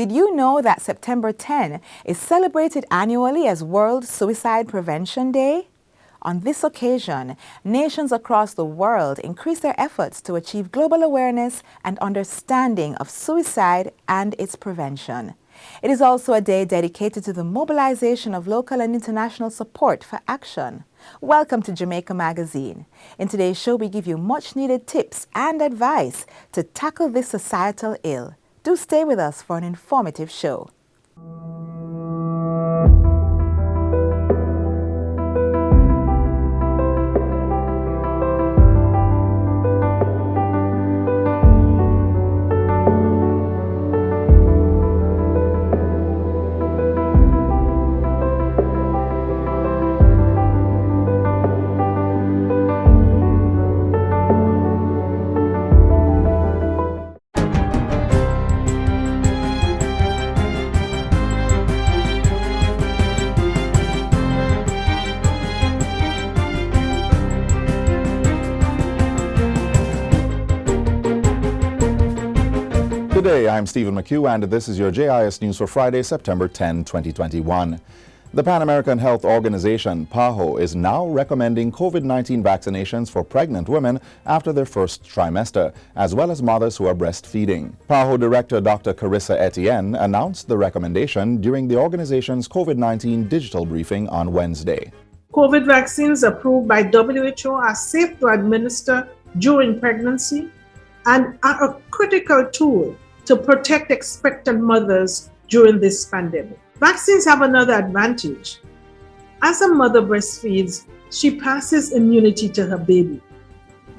Did you know that September 10 is celebrated annually as World Suicide Prevention Day? On this occasion, nations across the world increase their efforts to achieve global awareness and understanding of suicide and its prevention. It is also a day dedicated to the mobilization of local and international support for action. Welcome to Jamaica Magazine. In today's show, we give you much needed tips and advice to tackle this societal ill. Do stay with us for an informative show. Today, I'm Stephen McHugh, and this is your JIS News for Friday, September 10, 2021. The Pan American Health Organization, PAHO, is now recommending COVID-19 vaccinations for pregnant women after their first trimester, as well as mothers who are breastfeeding. PAHO Director Dr. Carissa Etienne announced the recommendation during the organization's COVID-19 digital briefing on Wednesday. COVID vaccines approved by WHO are safe to administer during pregnancy and are a critical tool to protect expectant mothers during this pandemic. Vaccines have another advantage. As a mother breastfeeds, she passes immunity to her baby.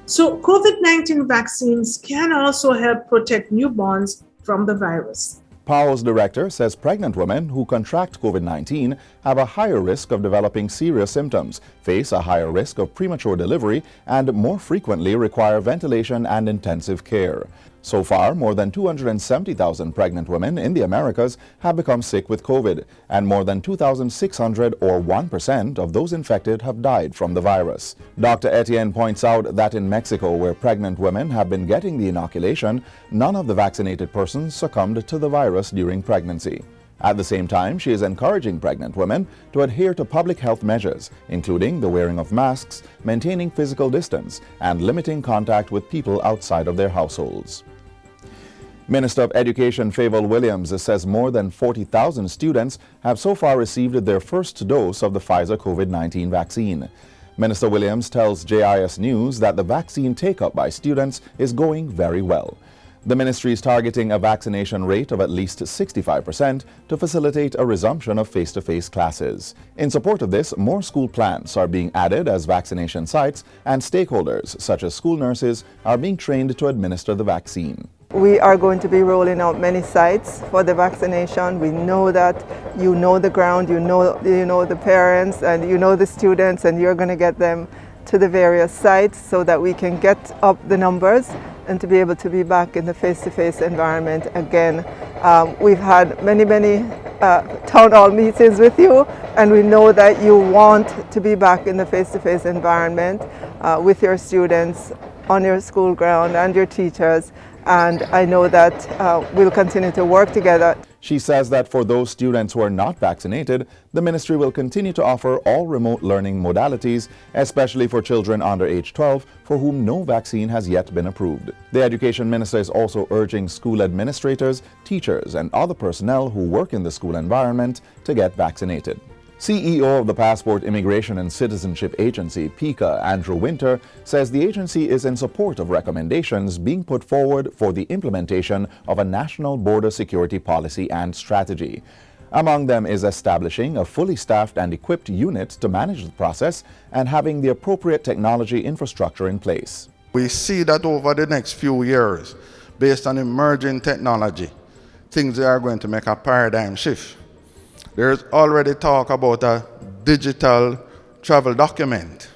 So COVID-19 vaccines can also help protect newborns from the virus. PAHO's director says pregnant women who contract COVID-19 have a higher risk of developing serious symptoms, face a higher risk of premature delivery, and more frequently require ventilation and intensive care. So far, more than 270,000 pregnant women in the Americas have become sick with COVID, and more than 2,600 or 1% of those infected have died from the virus. Dr. Etienne points out that in Mexico, where pregnant women have been getting the inoculation, none of the vaccinated persons succumbed to the virus during pregnancy. At the same time, she is encouraging pregnant women to adhere to public health measures, including the wearing of masks, maintaining physical distance, and limiting contact with people outside of their households. Minister of Education Favour Williams says more than 40,000 students have so far received their first dose of the Pfizer COVID-19 vaccine. Minister Williams tells JIS News that the vaccine take-up by students is going very well. The ministry is targeting a vaccination rate of at least 65% to facilitate a resumption of face-to-face classes. In support of this, more school plants are being added as vaccination sites, and stakeholders, such as school nurses, are being trained to administer the vaccine. We are going to be rolling out many sites for the vaccination. We know that you know the ground, you know the parents, and you know the students, and you're going to get them to the various sites so that we can get up the numbers and to be able to be back in the face-to-face environment again. We've had many town hall meetings with you, and we know that you want to be back in the face-to-face environment with your students on your school ground and your teachers. And I know that we'll continue to work together. She says that for those students who are not vaccinated, the ministry will continue to offer all remote learning modalities, especially for children under age 12 for whom no vaccine has yet been approved. The education minister is also urging school administrators, teachers, and other personnel who work in the school environment to get vaccinated. CEO of the Passport Immigration and Citizenship Agency, PICA, Andrew Winter, says the agency is in support of recommendations being put forward for the implementation of a national border security policy and strategy. Among them is establishing a fully staffed and equipped unit to manage the process and having the appropriate technology infrastructure in place. We see that over the next few years, based on emerging technology, things are going to make a paradigm shift. There's already talk about a digital travel document.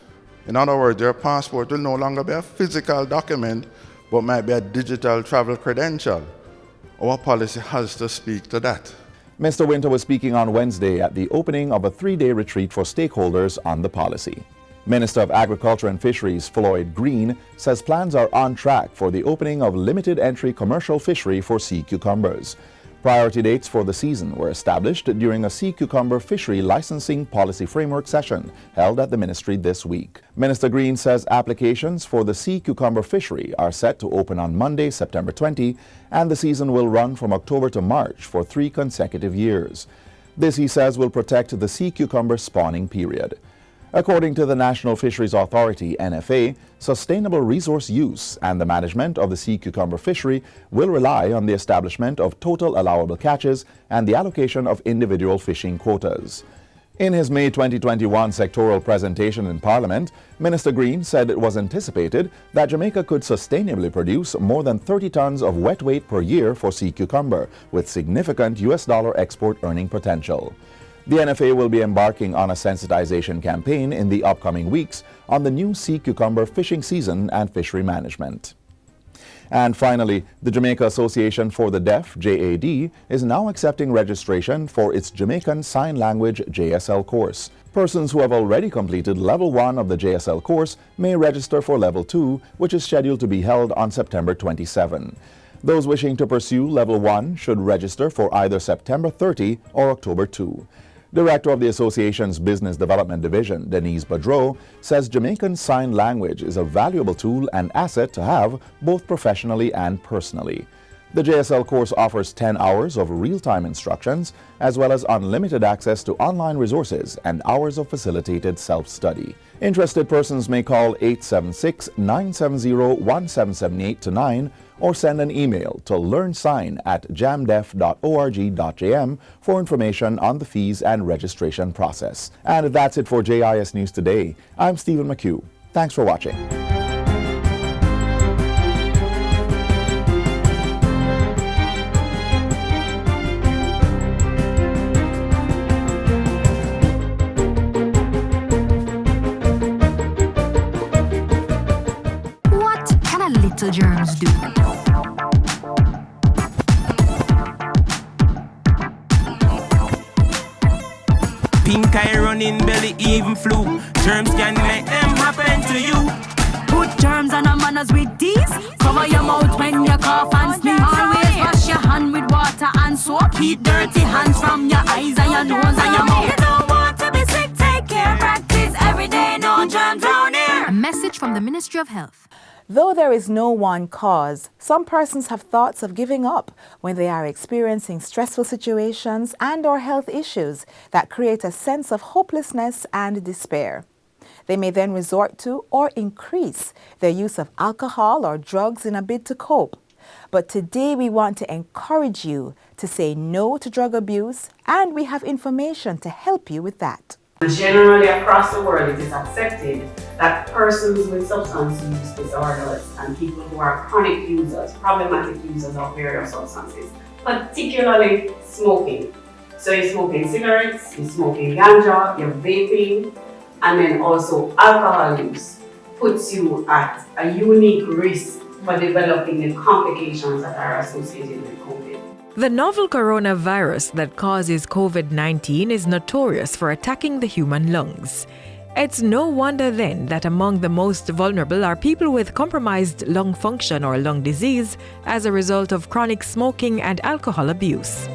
In other words, your passport will no longer be a physical document, but might be a digital travel credential. Our policy has to speak to that. Mr. Winter was speaking on Wednesday at the opening of a 3-day retreat for stakeholders on the policy. Minister of Agriculture and Fisheries Floyd Green says plans are on track for the opening of limited entry commercial fishery for sea cucumbers. Priority dates for the season were established during a sea cucumber fishery licensing policy framework session held at the ministry this week. Minister Green says applications for the sea cucumber fishery are set to open on Monday, September 20, and the season will run from October to March for 3 consecutive years. This, he says, will protect the sea cucumber spawning period. According to the National Fisheries Authority, NFA, sustainable resource use and the management of the sea cucumber fishery will rely on the establishment of total allowable catches and the allocation of individual fishing quotas. In his May 2021 sectoral presentation in Parliament, Minister Green said it was anticipated that Jamaica could sustainably produce more than 30 tons of wet weight per year for sea cucumber, with significant US dollar export earning potential. The NFA will be embarking on a sensitization campaign in the upcoming weeks on the new sea cucumber fishing season and fishery management. And finally, the Jamaica Association for the Deaf, JAD, is now accepting registration for its Jamaican Sign Language JSL course. Persons who have already completed Level 1 of the JSL course may register for Level 2, which is scheduled to be held on September 27. Those wishing to pursue Level 1 should register for either September 30 or October 2. Director of the Association's Business Development Division, Denise Badreau, says Jamaican Sign Language is a valuable tool and asset to have both professionally and personally. The JSL course offers 10 hours of real-time instructions, as well as unlimited access to online resources and hours of facilitated self-study. Interested persons may call 876-970-1778-9 or send an email to learnsign@jamdef.org.jm for information on the fees and registration process. And that's it for JIS News Today. I'm Stephen McHugh. Thanks for watching. What can a little germs do? Pink eye running belly, even flu. Germs can make them happen to you. Put germs and manners with these. Cover your mouth when you cough and sneeze. Always wash your hand with water and soap. Keep dirty hands from your eyes and your nose and your mouth. You don't want to be sick, take care. Practice every day, no germs round here. A message from the Ministry of Health. Though there is no one cause, some persons have thoughts of giving up when they are experiencing stressful situations and/or health issues that create a sense of hopelessness and despair. They may then resort to or increase their use of alcohol or drugs in a bid to cope. But today we want to encourage you to say no to drug abuse, and we have information to help you with that. Generally across the world, it is accepted that persons with substance use disorders and people who are chronic users, problematic users of various substances, particularly smoking. So you're smoking cigarettes, you're smoking ganja, you're vaping, and then also alcohol use puts you at a unique risk for developing the complications that are associated with COVID. The novel coronavirus that causes COVID-19 is notorious for attacking the human lungs. It's no wonder then that among the most vulnerable are people with compromised lung function or lung disease as a result of chronic smoking and alcohol abuse.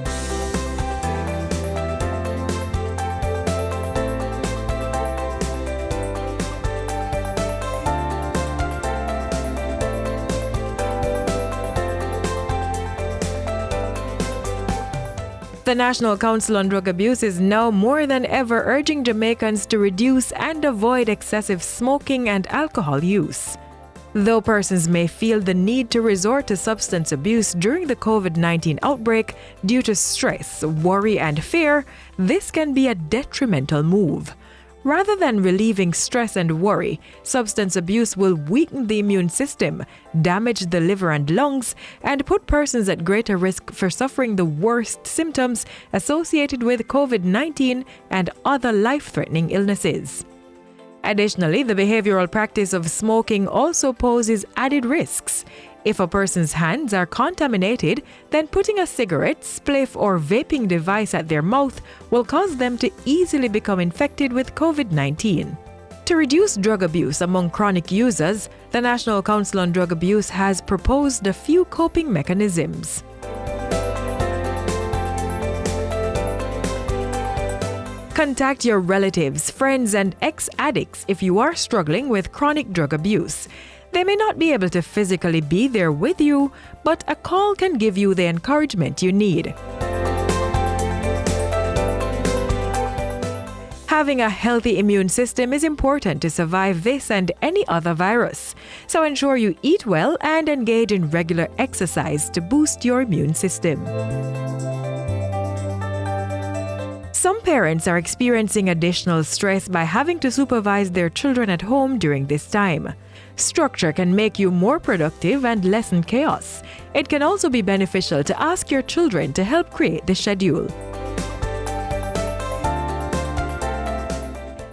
The National Council on Drug Abuse is now more than ever urging Jamaicans to reduce and avoid excessive smoking and alcohol use. Though persons may feel the need to resort to substance abuse during the COVID-19 outbreak due to stress, worry, and fear, this can be a detrimental move. Rather than relieving stress and worry, substance abuse will weaken the immune system, damage the liver and lungs, and put persons at greater risk for suffering the worst symptoms associated with COVID-19 and other life-threatening illnesses. Additionally, the behavioral practice of smoking also poses added risks. If a person's hands are contaminated, then putting a cigarette, spliff, or vaping device at their mouth will cause them to easily become infected with COVID-19. To reduce drug abuse among chronic users, the National Council on Drug Abuse has proposed a few coping mechanisms. Contact your relatives, friends, and ex-addicts if you are struggling with chronic drug abuse. They may not be able to physically be there with you, but a call can give you the encouragement you need. Having a healthy immune system is important to survive this and any other virus. So ensure you eat well and engage in regular exercise to boost your immune system. Some parents are experiencing additional stress by having to supervise their children at home during this time. Structure can make you more productive and lessen chaos. It can also be beneficial to ask your children to help create the schedule.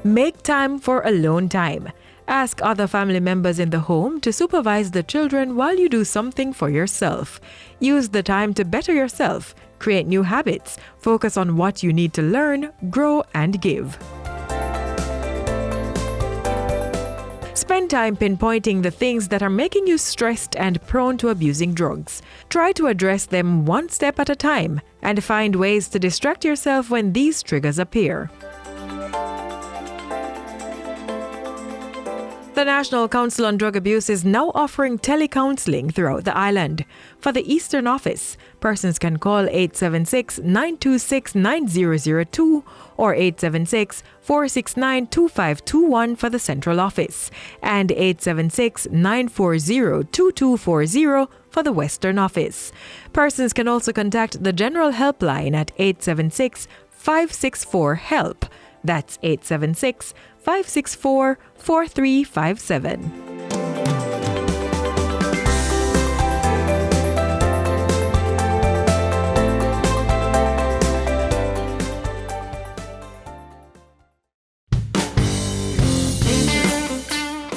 Make time for alone time. Ask other family members in the home to supervise the children while you do something for yourself. Use the time to better yourself, create new habits, focus on what you need to learn, grow, and give. Spend time pinpointing the things that are making you stressed and prone to abusing drugs. Try to address them one step at a time and find ways to distract yourself when these triggers appear. The National Council on Drug Abuse is now offering telecounseling throughout the island. For the Eastern Office, persons can call 876-926-9002 or 876-469-2521 for the Central Office and 876-940-2240 for the Western Office. Persons can also contact the General Helpline at 876-564-HELP. That's 876-564-4357.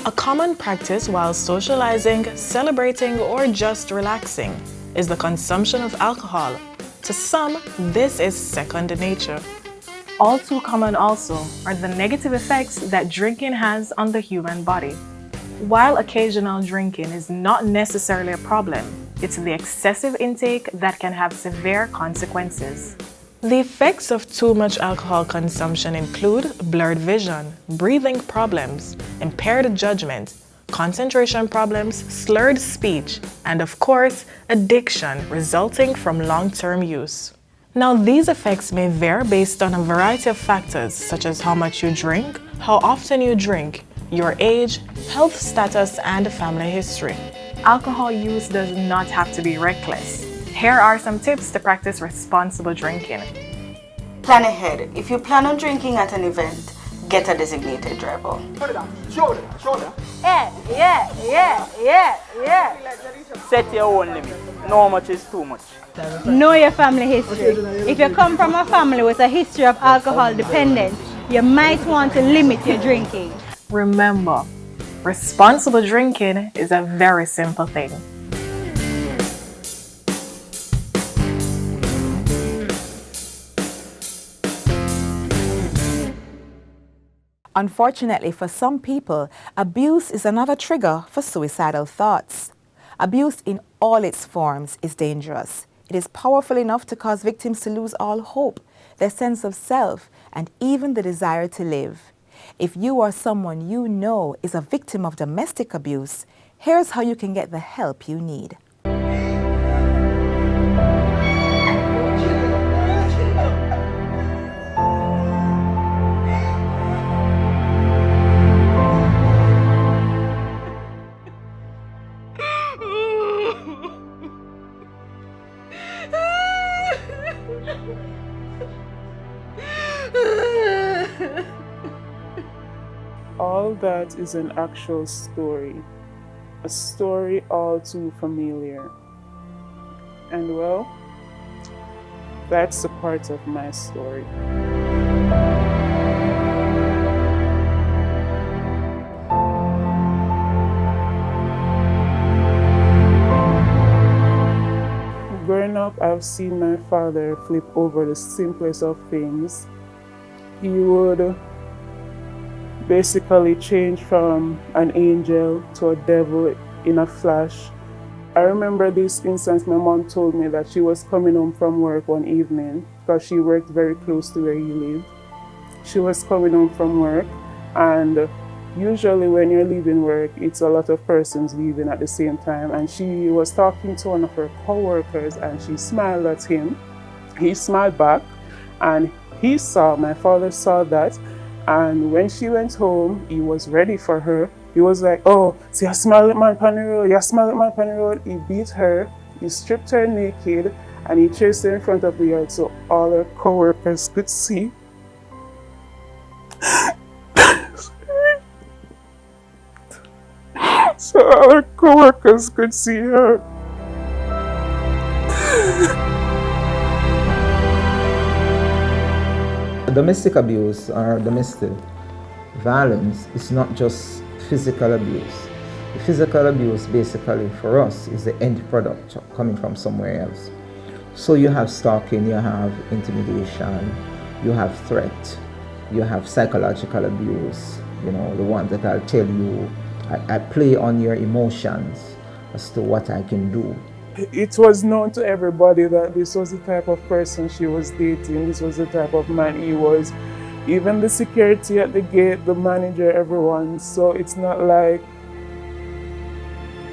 A common practice while socializing, celebrating, or just relaxing is the consumption of alcohol. To some, this is second nature. All too common also are the negative effects that drinking has on the human body. While occasional drinking is not necessarily a problem, it's the excessive intake that can have severe consequences. The effects of too much alcohol consumption include blurred vision, breathing problems, impaired judgment, concentration problems, slurred speech, and of course, addiction resulting from long-term use. Now, these effects may vary based on a variety of factors such as how much you drink, how often you drink, your age, health status, and family history. Alcohol use does not have to be reckless. Here are some tips to practice responsible drinking. Plan ahead. If you plan on drinking at an event, get a designated driver. Yeah. Set your own limit. No how much is too much. Know your family history. If you come from a family with a history of alcohol dependence, you might want to limit your drinking. Remember, responsible drinking is a very simple thing. Unfortunately, for some people, abuse is another trigger for suicidal thoughts. Abuse in all its forms is dangerous. It is powerful enough to cause victims to lose all hope, their sense of self, and even the desire to live. If you or someone you know is a victim of domestic abuse, here's how you can get the help you need. All that is an actual story, a story all too familiar. And well, that's a part of my story. Growing up, I've seen my father flip over the simplest of things. He would basically change from an angel to a devil in a flash. I remember this instance. My mom told me that she was coming home from work one evening because she worked very close to where he lived. She was coming home from work, and usually when you're leaving work, it's a lot of persons leaving at the same time, and she was talking to one of her co-workers and she smiled at him. He smiled back, and my father saw that, and when she went home, he was ready for her. He was like, oh, see, I smile at my pan the road, you smile at my pan the road. He beat her, he stripped her naked, and he chased her in front of the yard so all her co-workers could see. So all her co-workers could see her. Domestic abuse or domestic violence is not just physical abuse. The physical abuse basically for us is the end product coming from somewhere else. So you have stalking, you have intimidation, you have threat, you have psychological abuse, the ones that I'll tell you, I play on your emotions as to what I can do. It was known to everybody that this was the type of person she was dating, this was the type of man he was. Even the security at the gate, the manager, everyone. So it's not like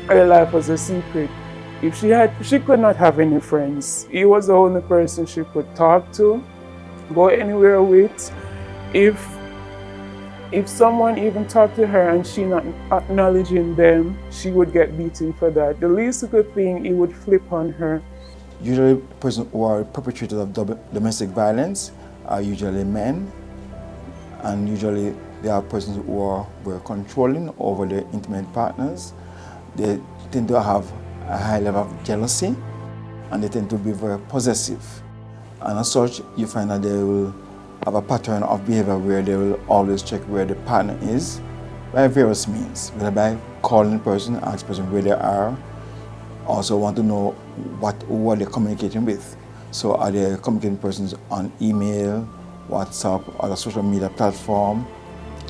her life was a secret. If she could not have any friends. He was the only person she could talk to, go anywhere with. If someone even talked to her and she not acknowledging them, she would get beaten for that. The least good thing, he would flip on her. Usually, persons who are perpetrators of domestic violence are usually men, and usually they are persons who were controlling over their intimate partners. They tend to have a high level of jealousy, and they tend to be very possessive. And as such, you find that they will have a pattern of behavior where they will always check where the partner is by various means, whether by calling the person, ask the person where they are, also want to know who are they communicating with. So are they communicating persons on email, WhatsApp, or the social media platform?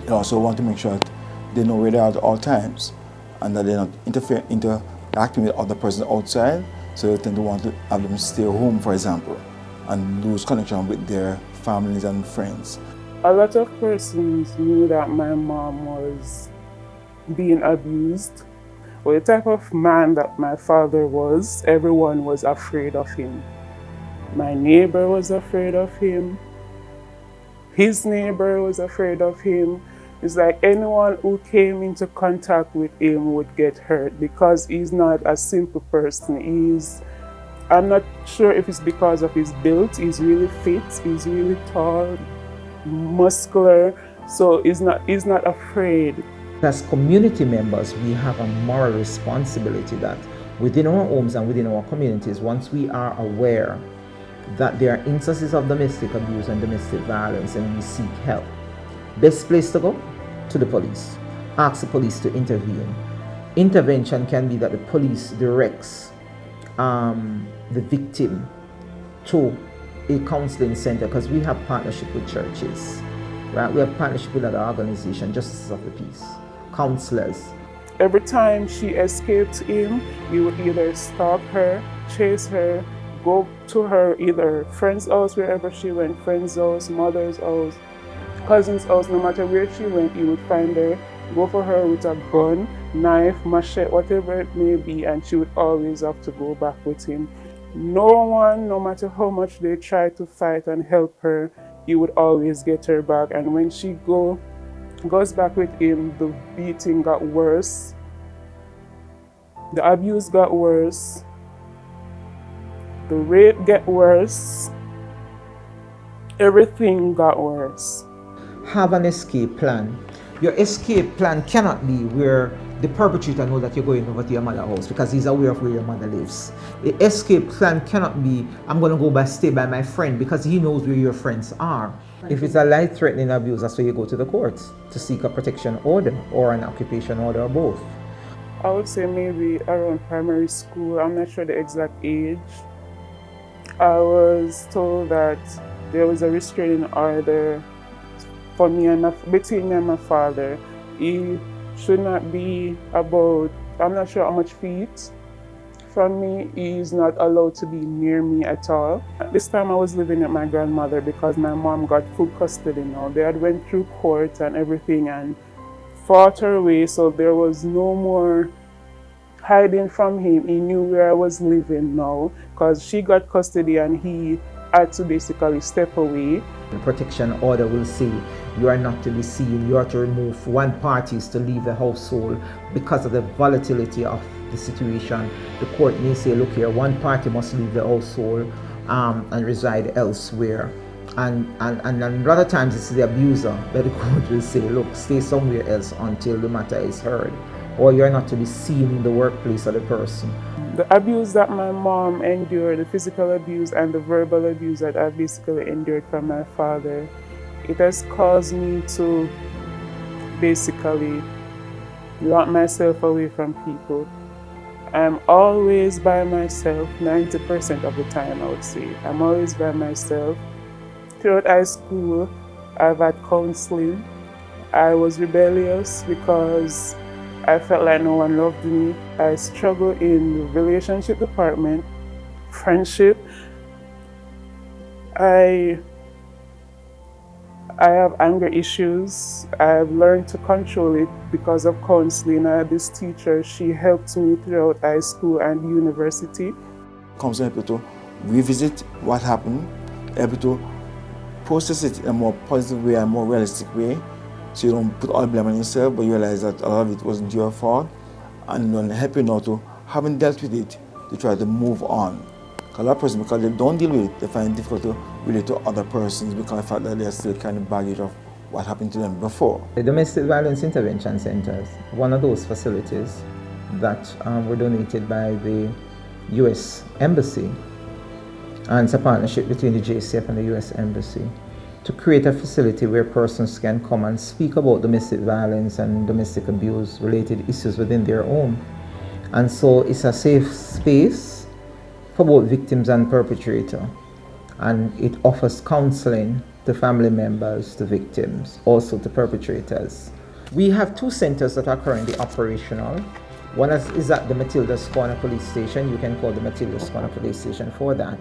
They also want to make sure that they know where they are at all times and that they're not interacting with other persons outside, so they tend to want to have them stay home, for example, and lose connection with their families and friends. A lot of persons knew that my mom was being abused. Well, the type of man that my father was, everyone was afraid of him. My neighbor was afraid of him. His neighbor was afraid of him. It's like anyone who came into contact with him would get hurt because he's not a simple person. I'm not sure if it's because of his build. He's really fit, he's really tall, muscular, so he's not afraid. As community members, we have a moral responsibility that within our homes and within our communities, once we are aware that there are instances of domestic abuse and domestic violence and we seek help, best place to go? To the police. Ask the police to intervene. Intervention can be that the police directs the victim to a counseling center, because we have partnership with churches, right? We have partnership with other organizations, Justices of the Peace, counselors. Every time she escaped him, he would either stalk her, chase her, go to her either friend's house, wherever she went, friend's house, mother's house, cousin's house, no matter where she went, he would find her, go for her with a gun, knife, machete, whatever it may be, and she would always have to go back with him. No one, no matter how much they tried to fight and help her, he would always get her back. And when she goes back with him, the beating got worse, the abuse got worse, the rape got worse, everything got worse. Have an escape plan. Your escape plan cannot be where the perpetrator knows that you're going over to your mother's house because he's aware of where your mother lives. The escape plan cannot be, I'm going to stay by my friend because he knows where your friends are. If it's a life-threatening abuse, that's where you go to the courts to seek a protection order or an occupation order or both. I would say maybe around primary school. I'm not sure the exact age. I was told that there was a restraining order for me and between me and my father. He should not be about, I'm not sure how much feet, from me. He's not allowed to be near me at all. At this time I was living with my grandmother because my mom got full custody now. They had went through court and everything and fought her way, so there was no more hiding from him. He knew where I was living now because she got custody and he had to basically step away. The protection order will say you are not to be seen, you are to remove one party is to leave the household because of the volatility of the situation. The court may say, look here, one party must leave the household and reside elsewhere. And other times it's the abuser, but the court will say, look, stay somewhere else until the matter is heard, or you're not to be seen in the workplace of the person. The abuse that my mom endured, the physical abuse and the verbal abuse that I basically endured from my father, it has caused me to basically lock myself away from people. I'm always by myself, 90% of the time I would say. I'm always by myself. Throughout high school, I've had counseling. I was rebellious because I felt like no one loved me. I struggled in the relationship department, friendship. I have anger issues. I've learned to control it because of counseling. I had this teacher, she helped me throughout high school and university. Counseling able to revisit what happened, able to process it in a more positive way, a more realistic way. So you don't put all the blame on yourself, but you realize that a lot of it wasn't your fault, and then help you now to, having dealt with it, to try to move on. Because a lot of persons, because they don't deal with it, they find it difficult to relate to other persons because of the fact that they are still carrying baggage of what happened to them before. The Domestic Violence Intervention Centers, one of those facilities that were donated by the U.S. Embassy, and it's a partnership between the JCF and the U.S. Embassy, to create a facility where persons can come and speak about domestic violence and domestic abuse related issues within their home. And so it's a safe space for both victims and perpetrator. And it offers counseling to family members, to victims, also to perpetrators. We have two centers that are currently operational. One is at the Matilda's Corner Police Station. You can call the Matilda's Corner Police Station for that.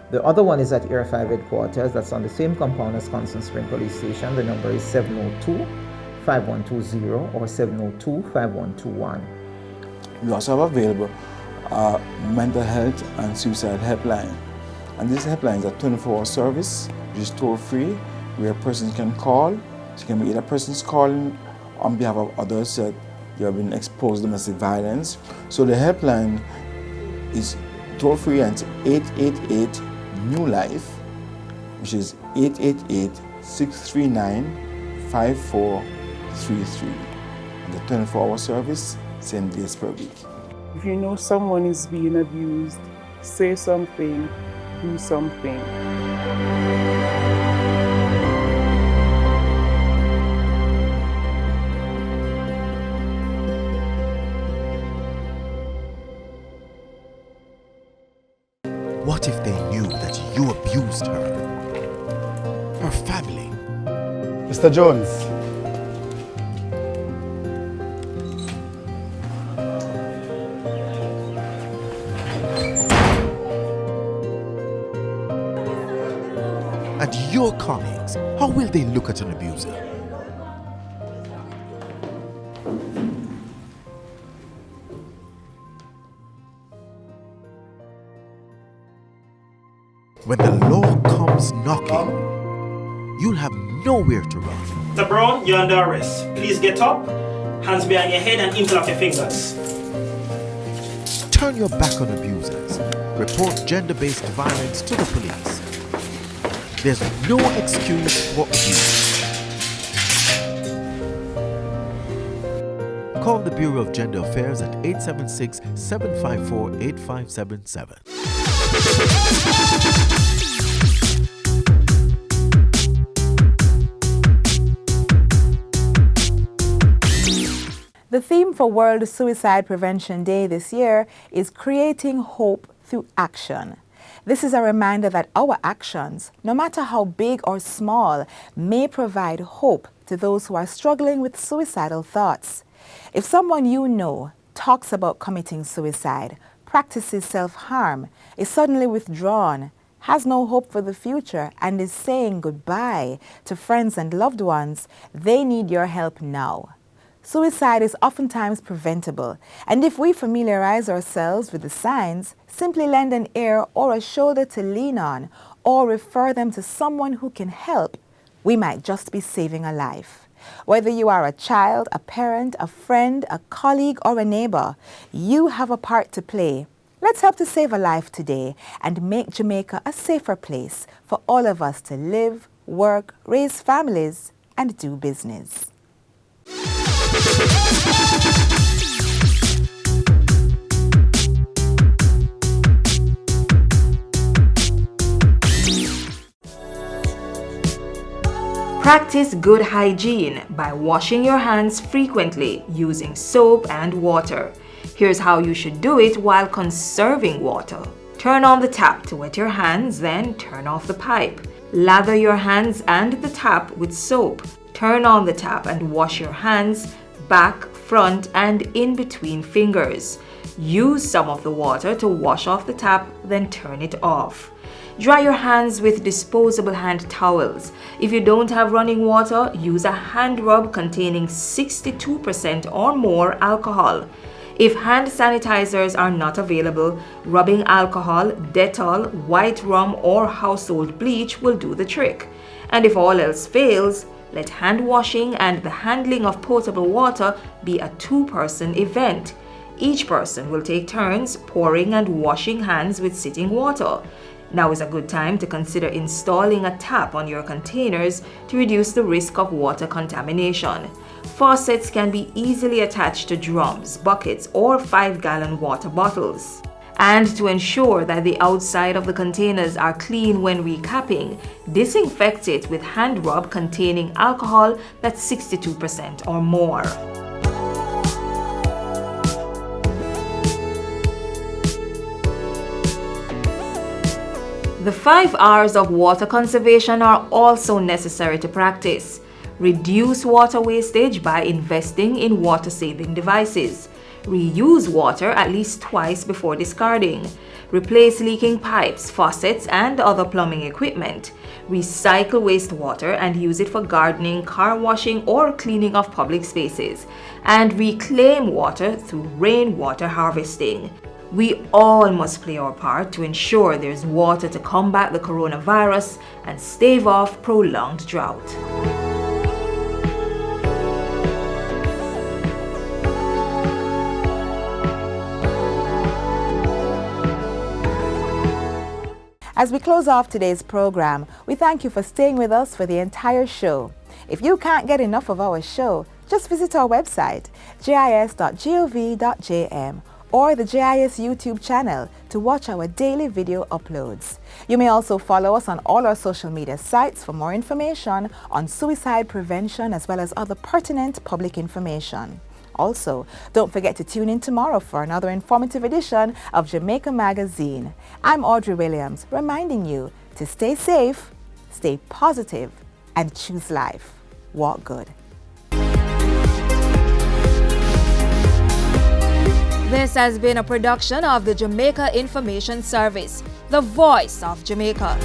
The other one is at Air 5 headquarters. That's on the same compound as Constant Spring Police Station. The number is 702-5120 or 702-5121. We also have available mental health and suicide helpline. And this helpline is a 24-hour service, which is toll-free, where a person can call. So it can be either persons calling on behalf of others that they have been exposed to domestic violence. So the helpline is toll-free and it's 888-NEW-LIFE, which is 888-639-5433. And the 24-hour service, 7 days per week. If you know someone is being abused, say something, do something. What if they knew that you abused her? Her family? Mr. Jones. And your colleagues, how will they look at an abuser? When the law comes knocking, you'll have nowhere to run. Mr. Brown, you're under arrest. Please get up, hands behind your head and interlock your fingers. Turn your back on abusers. Report gender-based violence to the police. There's no excuse for abuse. Call the Bureau of Gender Affairs at 876-754-8577. The theme for World Suicide Prevention Day this year is Creating Hope Through Action. This is a reminder that our actions, no matter how big or small, may provide hope to those who are struggling with suicidal thoughts. If someone you know talks about committing suicide, practices self-harm, is suddenly withdrawn, has no hope for the future, and is saying goodbye to friends and loved ones, they need your help now. Suicide is oftentimes preventable, and if we familiarize ourselves with the signs, simply lend an ear or a shoulder to lean on, or refer them to someone who can help, we might just be saving a life. Whether you are a child, a parent, a friend, a colleague, or a neighbor, you have a part to play. Let's help to save a life today and make Jamaica a safer place for all of us to live, work, raise families, and do business. Practice good hygiene by washing your hands frequently using soap and water. Here's how you should do it while conserving water. Turn on the tap to wet your hands, then turn off the pipe. Lather your hands and the tap with soap. Turn on the tap and wash your hands, back, front, and in between fingers. Use some of the water to wash off the tap, then turn it off. Dry your hands with disposable hand towels. If you don't have running water, use a hand rub containing 62% or more alcohol. If hand sanitizers are not available, rubbing alcohol, Dettol, white rum, or household bleach will do the trick. And if all else fails, let hand washing and the handling of potable water be a two-person event. Each person will take turns pouring and washing hands with sitting water. Now is a good time to consider installing a tap on your containers to reduce the risk of water contamination. Faucets can be easily attached to drums, buckets, or 5-gallon water bottles. And to ensure that the outside of the containers are clean when recapping, disinfect it with hand rub containing alcohol that's 62% or more. The 5 R's of water conservation are also necessary to practice. Reduce water wastage by investing in water-saving devices. Reuse water at least twice before discarding. Replace leaking pipes, faucets, and other plumbing equipment. Recycle wastewater and use it for gardening, car washing, or cleaning of public spaces. And reclaim water through rainwater harvesting. We all must play our part to ensure there's water to combat the coronavirus and stave off prolonged drought. As we close off today's program, we thank you for staying with us for the entire show. If you can't get enough of our show, just visit our website, gis.gov.jm, or the GIS YouTube channel to watch our daily video uploads. You may also follow us on all our social media sites for more information on suicide prevention as well as other pertinent public information. Also, don't forget to tune in tomorrow for another informative edition of Jamaica Magazine. I'm Audrey Williams, reminding you to stay safe, stay positive, and choose life. Walk good. This has been a production of the Jamaica Information Service, the voice of Jamaica.